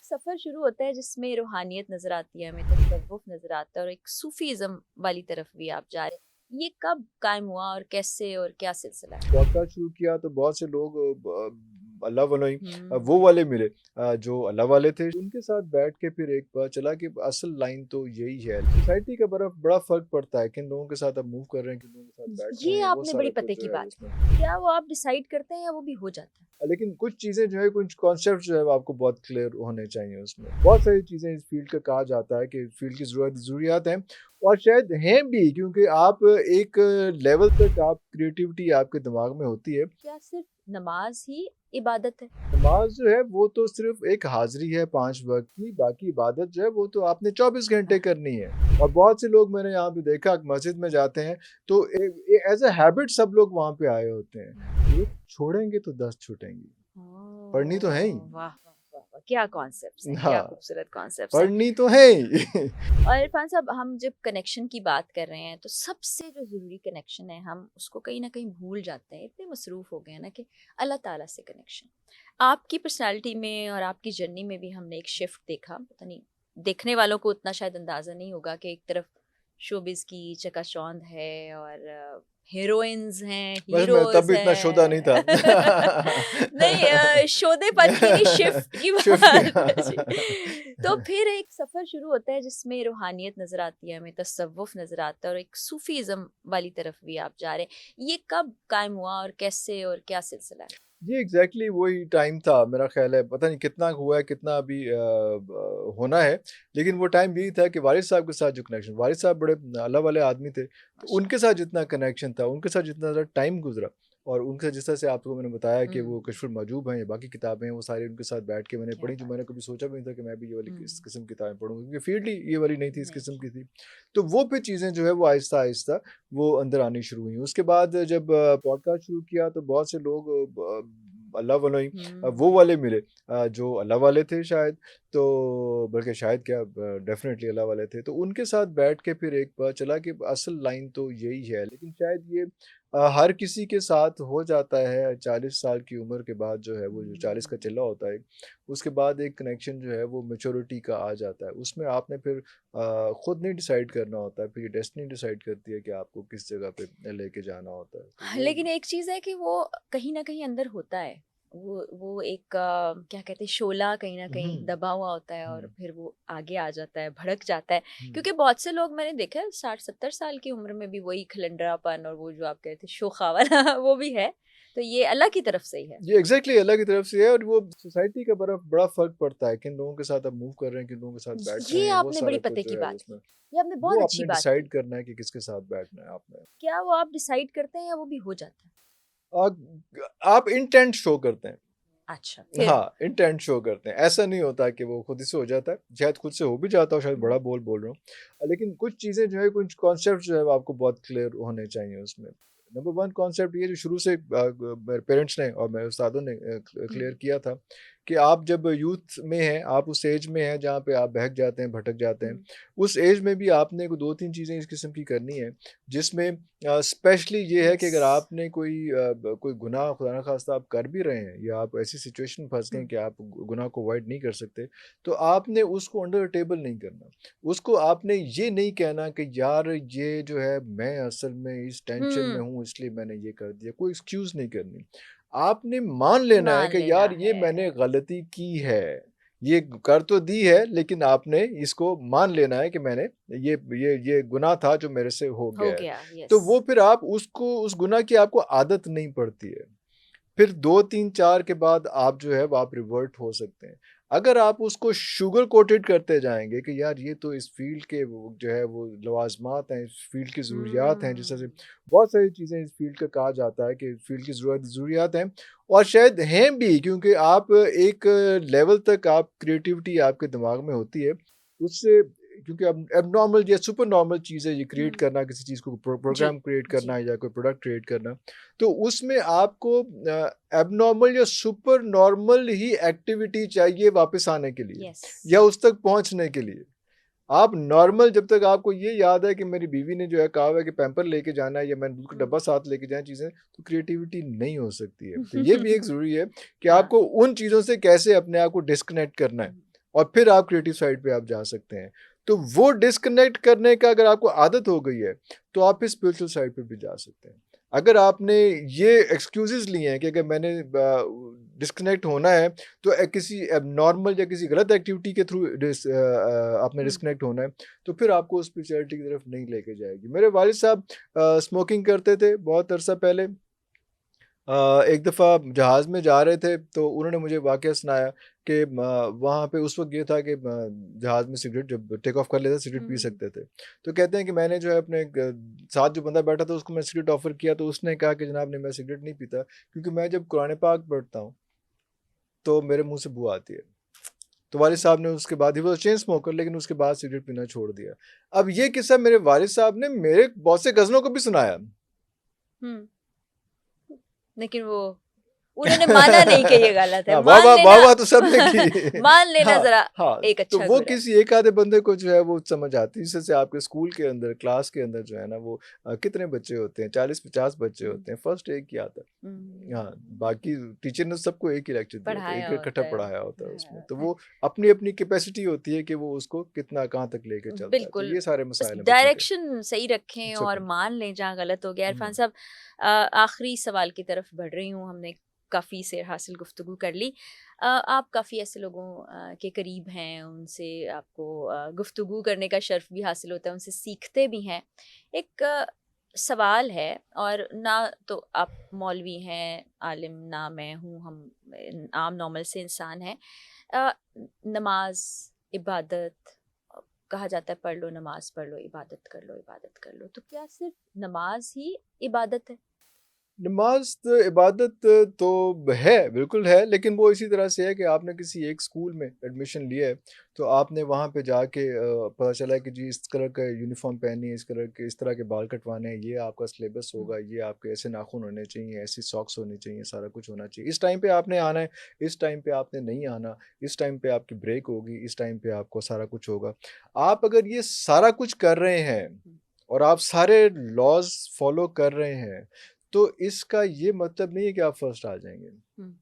सफ़र शुरू होता है जिसमें रूहानियत नज़र आती है, हमें तसव्वुफ़ नज़र आता है और एक सूफ़ीज़्म वाली तरफ भी आप जा रहे हैं। ये कब कायम हुआ और कैसे और क्या सिलसिला है? पॉडकास्ट शुरू किया तो बहुत से लोग अल्लाह वालों ही वो हुँ। वाले मिले जो अल्लाह वाले थे। उनके साथ बैठ के फिर एक पता चला कि असल लाइन तो यही है। सोसाइटी का बड़ा फ़र्क पड़ता है, किन लोगों के साथ आप मूव कर रहे हैं, किन लोगों के साथ बैठ रहे ये हैं, वो आपने बड़ी सारा कुछ पते जो की है बात उसमें। की। क्या वो आप डिसाइड करते हैं या वो भी हो जाता है? लेकिन कुछ चीज़ें जो है, कुछ कॉन्सेप्ट जो है वो आपको बहुत क्लियर होने चाहिए उसमें। बहुत सारी चीज़ें इस फ़ील्ड का कहा जाता है कि फ़ील्ड की ज़रूरियात हैं और शायद हैं भी, क्योंकि आप एक लेवल तक आप क्रिएटिविटी आपके दिमाग में होती है। क्या सिर्फ़ नमाज़ ही इबादत है? नमाज जो है वो तो सिर्फ़ एक हाज़िरी है 5 वक़्त की, बाकी इबादत जो है वो तो आपने 24 घंटे हाँ। करनी है। और बहुत से लोग मैंने यहाँ पे देखा मस्जिद में जाते हैं तो एज़ अ हैबिट सब लोग वहाँ पे आए होते हैं। एक छोड़ेंगे तो 10 छूटेंगी, पढ़नी तो है ही। ओह! वाह, वाह, वाह, वाह! क्या कॉन्सेप्ट्स हैं, क्या हाँ, खूबसूरत कॉन्सेप्ट्स हैं। पढ़नी तो है ही। और इरफान साहब, हम जब कनेक्शन की बात कर रहे हैं तो सबसे जो ज़रूरी कनेक्शन है हम उसको कहीं ना कहीं भूल जाते हैं, इतने मसरूफ़ हो गए हैं ना कि अल्लाह ताला से कनेक्शन। आपकी पर्सनालिटी में और आपकी जर्नी में भी हमने एक शिफ्ट देखा, पता नहीं देखने वालों को उतना शायद अंदाज़ा नहीं होगा कि एक तरफ शोबिस की चकाचौंध है और हीरोइंस हैं, बस मैं तब हीरोज़ भी इतना शोधा नहीं था। हैं। नहीं, शोधेपन की नहीं, शिफ्ट की शिफ्ट बात है जी। तो किया। फिर एक सफ़र शुरू होता है जिसमें रूहानियत नज़र आती है, हमें तसव्वुफ़ नज़र आता है और एक सूफ़ीज़्म वाली तरफ भी आप जा रहे हैं। ये कब कायम हुआ और कैसे और क्या सिलसिला है? जी, एग्ज़ैक्टली वही टाइम था मेरा ख़्याल है, पता नहीं कितना हुआ है, कितना अभी ब होना है, लेकिन वो टाइम यही था कि वारिस साहब के साथ जो कनेक्शन, वारिस साहब बड़े अल्लाह वाले आदमी थे, तो उनके माशाअल्लाह। साथ जितना कनेक्शन था, उनके साथ जितना ज़्यादा टाइम गुज़रा और उनके साथ जिस तरह से आपको मैंने बताया कि वो हुँ, कश्फुल मजूब हैं या बाकी किताबें हैं, वो सारी उनके साथ बैठ के मैंने क्या पढ़ी, जो बात मैंने है। कभी सोचा भी नहीं था कि मैं भी ये वाली हुँ, इस किस्म की किताबें पढ़ूँगा, क्योंकि फ़ील्ड ही ये वाली नहीं थी, इस नहीं किस्म थी। की थी। तो वो फिर चीज़ें जो है वो आहिस्ता-आहिस्ता वो अंदर आनी शुरू हुई। उसके बाद जब पॉडकास्ट शुरू किया तो बहुत से लोग अल्लाह वालों ही वो हुँ। वाले मिले जो अल्लाह वाले थे शायद, तो बल्कि शायद क्या डेफ़िनेटली अल्लाह वाले थे। तो उनके साथ बैठ के फिर एक पता चला कि असल लाइन तो यही है। लेकिन शायद ये हर किसी के साथ हो जाता है 40 साल की उम्र के बाद, जो है वो जो 40 का हुँ। चिल्ला होता है, उसके बाद एक कनेक्शन जो है वो मैच्योरिटी का आ जाता है। उसमें आपने फिर खुद नहीं डिसाइड करना होता है, फिर ये डेस्टिनी डिसाइड करती है कि आपको किस जगह पे लेके जाना होता है। तो वो लेकिन एक चीज़ है कि वो कहीं न कहीं अंदर होता है। वो एक क्या कहते हैं, शोला कहीं न हुँ, कहीं दबा हुआ होता है और हुँ, फिर वो आगे आ जाता है, भड़क जाता है। हुँ। क्योंकि बहुत से लोग मैंने देखा है 60-70 साल की उम्र में भी वही खिलंड्रापन और वो जो आप कह रहे थे शोख़ा वाला वो भी है। तो ये अल्लाह की तरफ से ही है। ये एग्ज़ैक्टली अल्लाह की तरफ से है और वो सोसाइटी का बड़ा फ़र्क पड़ता है, किन लोगों के साथ आप मूव कर रहे हैं, किन लोगों के साथ बैठ रहे ये हैं, वो आपने बड़ी सारा पते कुछ की जो है बात उसमें। की। ये आपने बहुत वो अच्छी आपने बात डिसाइड की। करना है कि किसके साथ बैठना है आपने। क्या वो आप डिसाइड करते हैं या वो भी हो जाता है? आप इंटेंट शो करते हैं। अच्छा, फिर? हाँ, इंटेंट शो करते हैं। ऐसा नहीं होता कि वो खुद ही से हो जाता है। शायद खुद से हो भी जाता हो, शायद हुँ। बड़ा बोल रहा हूँ। लेकिन कुछ चीज़ें जो है, कुछ कॉन्सेप्ट जो है वो आपको बहुत क्लियर होने चाहिए उसमें। नंबर 1 कॉन्सेप्ट ये जो शुरू से मेरे पेरेंट्स ने और मेरे उस्तादों ने हुँ। क्लियर किया था कि आप जब यूथ में हैं, आप उस एज में हैं जहाँ पे आप बहक जाते हैं, भटक जाते हैं। हुँ। उस एज में भी आपने को 2-3 चीज़ें इस किस्म की करनी है, जिसमें स्पेशली ये है कि यस। अगर आपने कोई गुनाह खुदा ना ख़ास्ता आप कर भी रहे हैं या आप ऐसी सिचुएशन में फँस गए हैं हुँ। कि आप गुनाह को अवॉइड नहीं कर सकते, तो आपने उसको अंडर द टेबल नहीं करना। उसको आपने ये नहीं कहना कि यार ये जो है मैं असल में इस टेंशन में हुँ। हूँ इसलिए मैंने ये कर दिया, कोई एक्सक्यूज़ नहीं करनी। आपने मान लेना है मान कि लेना यार ये है। मैंने गलती की है। ये कर तो दी है, लेकिन आपने इसको मान लेना है कि मैंने ये गुनाह था जो मेरे से हो हो गया है। गया, तो यस। वो फिर आप उसको उस गुनाह की आपको आदत नहीं पड़ती है। फिर 2, 3, 4 के बाद आप जो है वो आप रिवर्ट हो सकते हैं। अगर आप उसको शुगर कोटेड करते जाएँगे कि यार ये तो इस फ़ील्ड के वो जो है वो लवाज़मात हैं, इस फ़ील्ड की ज़रूरियात हैं, जिस तरह से हुँ। बहुत सारी चीज़ें इस फ़ील्ड का कहा जाता है कि फ़ील्ड की ज़रूरियात हैं और शायद हैं भी, क्योंकि आप एक लेवल तक आप क्रिएटिविटी आपके दिमाग में होती है। उससे क्योंकि अब एबनॉर्मल या सुपर नॉर्मल चीज़ है ये क्रिएट हुँ। करना, किसी चीज़ को जी, प्रोग्राम क्रिएट जी। करना या कोई प्रोडक्ट क्रिएट करना। तो उसमें आपको एबनॉर्मल या सुपर नॉर्मल ही एक्टिविटी चाहिए वापस आने के लिए यस। या उस तक पहुँचने के लिए। आप नॉर्मल जब तक आपको ये याद है कि मेरी बीवी ने जो है कहा हुआ है कि पैम्पर लेके जाना है या मैं दूध का हुँ। डब्बा साथ लेके जाएँ चीज़ें, तो क्रिएटिविटी नहीं हो सकती है। तो ये भी एक ज़रूरी है कि हाँ। आपको उन चीज़ों से कैसे अपने आप को डिस्कनेक्ट करना है और फिर आप क्रिएटिव साइड पे आप जा सकते हैं। तो वो डिस्कनेक्ट करने का अगर आपको आदत हो गई है, तो आप फिर स्पिरिचुअल साइड पे भी जा सकते हैं। अगर आपने ये एक्सक्यूज़ेज़ लिए हैं कि अगर मैंने डिस्कनेक्ट होना है, तो किसी एबनॉर्मल या किसी गलत एक्टिविटी के थ्रू आपने हुँ। डिस्कनेक्ट होना है, तो फिर आपको स्पिरिचुअलिटी की तरफ नहीं लेके जाएगी। मेरे वालिद साहब स्मोकिंग करते थे बहुत अरसा पहले। एक दफ़ा जहाज़ में जा रहे थे, तो उन्होंने मुझे वाक़या सुनाया कि वहाँ पे उस वक़्त ये था कि जहाज़ में सिगरेट जब टेक ऑफ कर लेते सिगरेट पी हुँ। सकते थे। तो कहते हैं कि मैंने जो है अपने साथ जो बंदा बैठा था उसको मैं सिगरेट ऑफ़र किया, तो उसने कहा कि जनाब नहीं, मैं सिगरेट नहीं पीता, क्योंकि मैं जब कुरान पाक पढ़ता हूँ, तो मेरे मुँह से बू आती है। तो वालिद साहब ने उसके बाद, ही वाज़ चेन स्मोकर, लेकिन उसके बाद सिगरेट पीना छोड़ दिया। अब ये किस्सा मेरे वालिद साहब ने मेरे बहुत से कज़नों को भी सुनाया। हुँ। लेकिन वो उन्होंने माना नहीं कि ये गलत है। हाँ, वाह मान वाह वाह लेना वाह तो सबने की। मान लेना हाँ, ज़रा हाँ, एक तो अच्छा वो गुण है। किसी एक आधे बंदे को जो है वो समझ आती है। जैसे आपके स्कूल के अंदर, क्लास के अंदर जो है ना, वो कितने बच्चे होते हैं, 40-50 बच्चे हुँ। होते हैं, फर्स्ट एक ही आता है। हाँ, हुँ। बाकी टीचर ने सबको एक ही लेक्चर दिया होता है, पढ़ाया एक इकट्ठा होता है। पढ़ाया होता है उसमें। तो हाँ, वो अपनी-अपनी कैपेसिटी होती है कि वो उसको कितना कहाँ तक लेके चलता है। तो बिल्कुल, ये सारे बस मसाइल हैं बच्चों के। डायरेक्शन सही रखें और शुक्र। मान लें जहाँ गलत हो गया। इरफान हुँ, साहब, आखिरी सवाल की तरफ बढ़ रही हूँ, हमने काफ़ी सेर हासिल गुफ्तगू कर ली। आप काफ़ी ऐसे लोगों के करीब हैं, उनसे आपको गुफ्तगू करने का शर्फ भी हासिल होता है, उनसे सीखते भी हैं। एक सवाल है, और ना तो आप मौलवी हैं, आलिम ना मैं हूँ, हम आम नॉर्मल से इंसान हैं। अ, नमाज़, इबादत, कहा जाता है पढ़ लो नमाज, पढ़ लो इबादत कर लो, इबादत कर लो, तो क्या सिर्फ नमाज ही इबादत है? नमाज़ तो इबादत तो है, बिल्कुल है, लेकिन वो इसी तरह से है कि आपने किसी एक स्कूल में एडमिशन लिया है, तो आपने वहाँ पे जाके पता चला कि जी इस कलर का यूनिफ़ॉर्म पहनी है, इस कलर के, इस तरह के बाल कटवाने हैं, ये आपका सिलेबस हुँ, होगा, ये आपके ऐसे नाखून होने चाहिए, ऐसी सॉक्स होनी चाहिए, सारा कुछ होना चाहिए। इस टाइम पे आपने आना है, इस टाइम पे आपने नहीं आना, इस टाइम पे आपकी ब्रेक होगी, इस टाइम पे आपको सारा कुछ होगा। आप अगर ये सारा कुछ कर रहे हैं हुँ, और आप सारे लॉज़ फ़ॉलो कर रहे हैं, तो इसका ये मतलब नहीं है कि आप फर्स्ट आ जाएँगे। हुँ,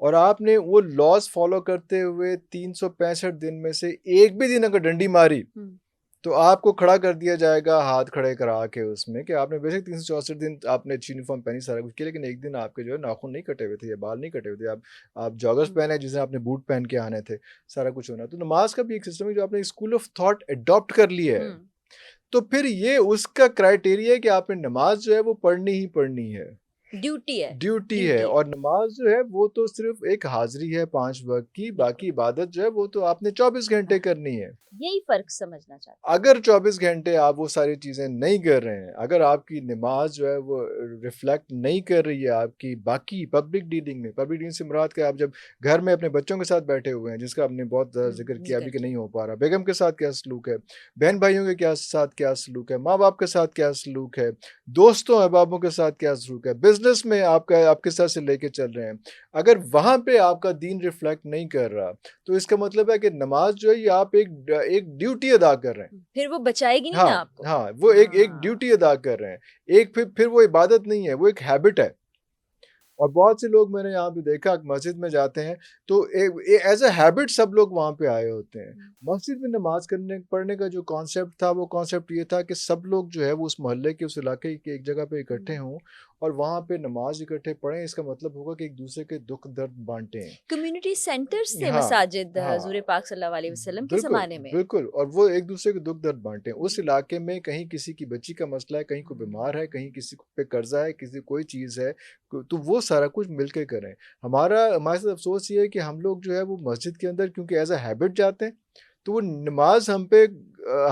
और आपने वो लॉज़ फ़ॉलो करते हुए 365 दिन में से एक भी दिन अगर डंडी मारी, हुँ, तो आपको खड़ा कर दिया जाएगा हाथ खड़े करा के उसमें, कि आपने बेशक 364 दिन आपने अच्छी यूनिफ़ॉर्म पहनी, सारा कुछ किया, लेकिन एक दिन आपके जो है नाखून नहीं कटे हुए थे या बाल नहीं कटे हुए थे। आप जॉगर्स हुँ, पहने जिस दिन आपने बूट पहन के आने थे, सारा कुछ होना। तो नमाज़ का भी एक सिस्टम है जो आपने स्कूल ऑफ थॉट अडॉप्ट कर लिया हुँ। है। तो फिर ये उसका क्राइटेरिया है कि आपने नमाज़ जो है वो पढ़नी ही पढ़नी है। ड्यूटी है, ड्यूटी है, ड्यूटी है, और नमाज़ जो है वो तो सिर्फ़ एक हाज़िरी है 5 वक़्त की, बिल्कुल। बाकी इबादत जो है वो तो आपने 24 घंटे हाँ, करनी है। यही फ़र्क समझना चाहती हूँ। अगर 24 घंटे आप वो सारी चीज़ें नहीं कर रहे हैं, अगर आपकी नमाज़ जो है वो रिफ्लेक्ट नहीं कर रही है आपकी बाकी पब्लिक डीलिंग में, पब्लिक डीलिंग से मुराद क्या है, आप जब घर में अपने बच्चों के साथ बैठे हुए हैं, जिसका आपने बहुत ज़िक्र किया ज़िक्र अभी कि किया। नहीं हो पा रहा, बेगम के साथ क्या सलूक है, बहन-भाइयों के साथ क्या सलूक है, माँ-बाप के साथ क्या सलूक है, दोस्तों अहबाबों के साथ क्या सलूक है, बिज़नेस में आपका आप किस तरह से लेके चल रहे हैं। अगर वहाँ पे आपका दीन रिफ्लेक्ट नहीं कर रहा, तो इसका मतलब है कि नमाज़ जो है ये आप एक ड्यूटी अदा कर रहे हैं। फिर वो बचाएगी नहीं ना हाँ, आपको। हाँ, वो एक हाँ। ड्यूटी अदा कर रहे हैं। एक फिर वो इबादत नहीं है, वो एक हैबिट है। और बहुत से लोग मैंने यहाँ पे देखा मस्जिद में जाते हैं, तो एज़ अ हैबिट सब लोग वहाँ पे आए होते हैं। हुँ, मस्जिद में नमाज़ करने पढ़ने का जो कॉन्सेप्ट था, वो कॉन्सेप्ट ये था कि सब लोग जो है वो उस मोहल्ले के, उस इलाके के एक जगह पे इकट्ठे हुँ। हों और वहाँ पे नमाज़ इकट्ठे पढ़ें। इसका मतलब होगा कि एक-दूसरे के दुःख-दर्द बाँटें। कम्युनिटी सेंटर्स थे हाँ, मसाजिद हाँ। हुज़ूर पाक सल्लल्लाहु अलैहि वसल्लम के बिल्कुल, ज़माने में। बिल्कुल, और वो एक-दूसरे के दुःख-दर्द बाँटें। उस हुँ, इलाके में कहीं किसी की बच्ची का मसला है, कहीं कोई बीमार है, हुँ, कहीं किसी पे कर्ज़ा है, किसी कोई चीज़ है, तो वो सारा कुछ मिल के करें। हमारे साथ अफ़सोस ये है कि हम लोग जो है वो मस्जिद के अंदर क्योंकि एज़ अ हैबिट जाते हैं, तो वो नमाज़ हम पे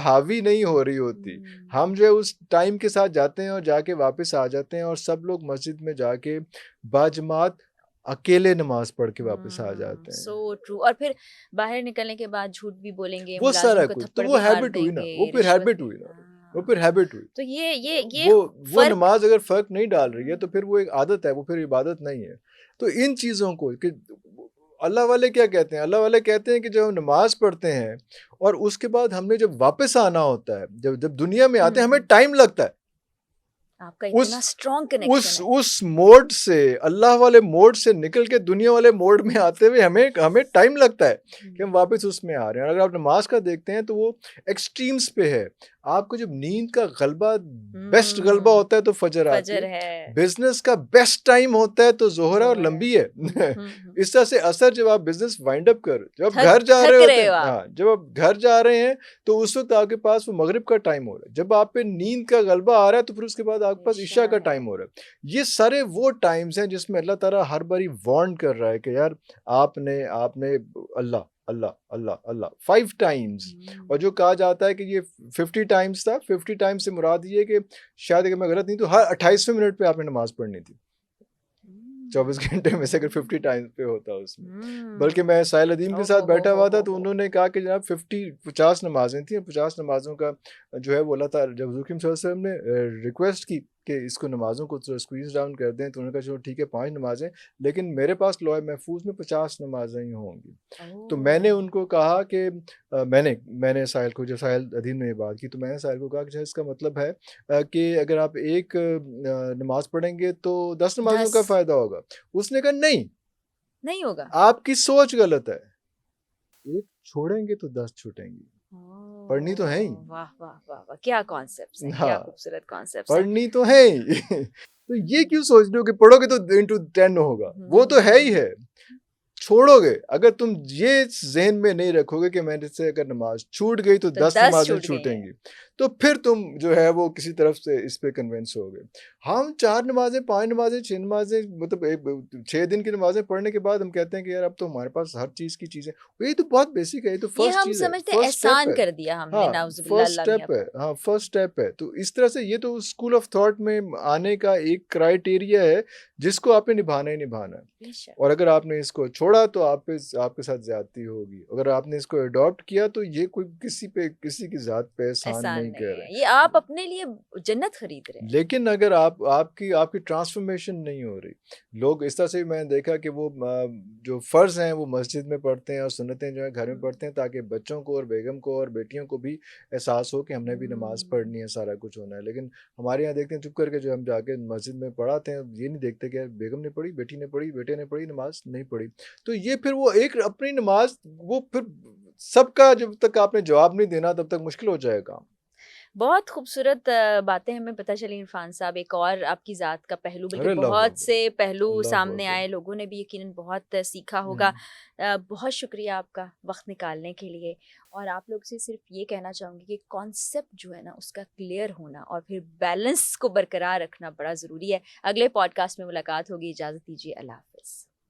हावी नहीं हो रही होती। हुँ। हम जो है उस टाइम के साथ जाते हैं और जाके वापस आ जाते हैं, और सब लोग मस्जिद में जाके बाजमात अकेले नमाज़ पढ़ के वापस आ जाते हैं। So true. और फिर बाहर निकलने के बाद झूठ भी बोलेंगे, वो मुलाज़िम सारा को कुछ, तो थप्पड़ वो भी मार हैबिट हुई ना, वो देंगे, फिर रिश्वत हैबिट भी। हुई ना, वो हाँ, फिर हैबिट हुई। तो ये वो वो फ़र्क। नमाज़ अगर फ़र्क नहीं डाल रही है, तो हाँ, फिर वो एक आदत है, वो फिर इबादत नहीं है। तो इन चीज़ों को कि अल्लाह वाले क्या कहते हैं? अल्लाह वाले कहते हैं कि जब हम नमाज़ पढ़ते हैं और उसके बाद हमने जब वापस आना होता है, जब जब दुनिया में आते हैं, हमें हुँ, टाइम लगता है। आपका इतना उस स्ट्रॉन्ग कनेक्शन है। उस मोड से, अल्लाह वाले मोड से निकल के दुनिया वाले मोड में आते हुए हमें हमें टाइम लगता है कि हम वापस उसमें आ रहे हैं। अगर आप नमाज का देखते हैं तो वो एक्सट्रीम्स पे है। आपको जब नींद का गलबा, बेस्ट गलबा हम्म, होता है तो फजर आती फजर है। है, बिजनेस का बेस्ट टाइम होता है तो जोहर है और जोहर है। लंबी है। इस तरह से असर, जब आप बिजनेस वाइंड अप कर, जब आप थक घर जा रहे थक होते रहे हैं, हो आप। हाँ, जब आप घर जा रहे हैं तो उस वक्त आपके पास वो मगरिब का टाइम हो रहा है। जब आप पे नींद का गलबा आ रहा है तो फिर उसके बाद आपके पास ईशा ईशा का है। टाइम हो रहा है। ये सारे वो टाइम्स हैं जिसमें अल्लाह ताला हर बारी वार्न कर रहा है कि यार आपने आपने अल्लाह अल्लाह अल्लाह अल्लाह 5 टाइम्स। और जो कहा जाता है कि ये 50 टाइम्स था, 50 टाइम्स से मुराद ये है कि शायद अगर मैं गलत नहीं तो हर 28वें मिनट पे आपने नमाज पढ़नी थी। 24 घंटे में से अगर 50 टाइम्स पे होता उसमें। बल्कि मैं साहिल अदीम के साथ ओहो बैठा हुआ था तो हो। उन्होंने कहा कि जनाब 50 नमाजें थी, 50 नमाजों का जो है वो अल्लाह ताला, जब हुज़ूर सल्लल्लाहु अलैहि वसल्लम ने रिक्वेस्ट की कि इसको नमाज़ों को स्क्वीज़ डाउन कर दें, तो उन्होंने कहा चलो ठीक है 5 नमाजें, लेकिन मेरे पास लौह महफूज़ में 50 नमाजें ही होंगी। तो मैंने ओह, उनको कहा कि मैंने साहिल को, जब साहिल अदीम ने ये बात की तो मैंने साहिल को कहा कि इसका मतलब है कि अगर आप एक नमाज पढ़ेंगे तो 10 नमाजों 10 का फ़ायदा होगा। उसने कहा नहीं, नहीं होगा। आपकी सोच गलत है। एक छोड़ेंगे तो 10 छूटेंगी। पढ़नी तो है ही। ओह, वाह वाह वाह वाह, क्या कॉन्सेप्ट्स हैं, क्या हाँ, खूबसूरत कॉन्सेप्ट्स हैं। पढ़नी तो है ही। तो ये क्यों सोच रहे हो कि पढ़ोगे तो इंटू 10 होगा? वो तो है ही हम्म, है। छोड़ोगे, अगर तुम ये ज़हन में नहीं रखोगे कि मेरे से अगर नमाज़ छूट गई तो तो 10 10 नमाज़ें छूट गई हैं। छूटेंगी, तो फिर तुम जो है वो किसी तरफ से इस पे कन्विंस होगे। हम 4 नमाज़ें, 5 नमाज़ें, 6 नमाज़ें, मतलब 6 दिन की नमाज़ें पढ़ने के बाद हम कहते हैं कि यार अब तो हमारे पास हर चीज़ की चीज़ है। ये तो बहुत बेसिक है, ये तो ये फर्स्ट हम चीज़ है, समझते हैं फर्स्ट स्टेप एहसान है। कर दिया हमने, हाँ, नाउजुबिल्लाह, फर्स्ट अल्लाह मियां स्टेप है। पर। हाँ, फर्स्ट स्टेप है। तो इस तरह से ये तो स्कूल ऑफ थॉट में आने का एक क्राइटेरिया है जिसको आपने निभाना ही निभाना है। बेशक। और अगर आपने इसको छोड़ा तो आप पे आपके साथ ज़्यादती होगी। अगर आपने इसको अडॉप्ट किया तो ये कोई किसी की ज़ात पे एहसान एहसान नहीं नहीं कर रहे है, ये हैं। आप अपने लिए जन्नत खरीद रहे हैं। लेकिन अगर आपकी आपकी ट्रांसफॉर्मेशन नहीं हो रही, लोग इस तरह से भी मैंने देखा कि वो जो फ़र्ज़ हैं वो मस्जिद में पढ़ते हैं और सुन्नतें जो है घर में पढ़ते हैं, ताकि बच्चों को और बेगम को और बेटियों को भी एहसास हो कि हमने भी नमाज़ हम्म, पढ़नी है, सारा कुछ होना है। लेकिन हमारे यहाँ देखते हैं चुप करके, जो हम जाके मस्जिद में पढ़ाते हैं, ये नहीं देखते कि यार बेगम ने पढ़ी, बेटी ने पढ़ी, बेटे ने पढ़ी, नमाज़ नहीं पढ़ी। तो ये फिर वो एक अपनी नमाज़, वो फिर सबका जब तक आपने जवाब नहीं देना तब तक मुश्किल हो जाएगा। बहुत खूबसूरत बातें हमें पता चली इरफान साहब। एक और आपकी ज़ात का पहलू, बल्कि अरे अल्लाहु बहुत अकबर! से पहलू अल्लाहु सामने अकबर! आए, लोगों ने भी यकीनन बहुत सीखा होगा। हुँ। बहुत शुक्रिया आपका वक्त निकालने के लिए। और आप लोग से सिर्फ ये कहना चाहूँगी कि कॉन्सेप्ट जो है ना उसका क्लियर होना और फिर बैलेंस को बरकरार रखना बड़ा ज़रूरी है। अगले पॉडकास्ट में मुलाकात होगी, इजाज़त दीजिए, अल्लाह हाफ़िज़।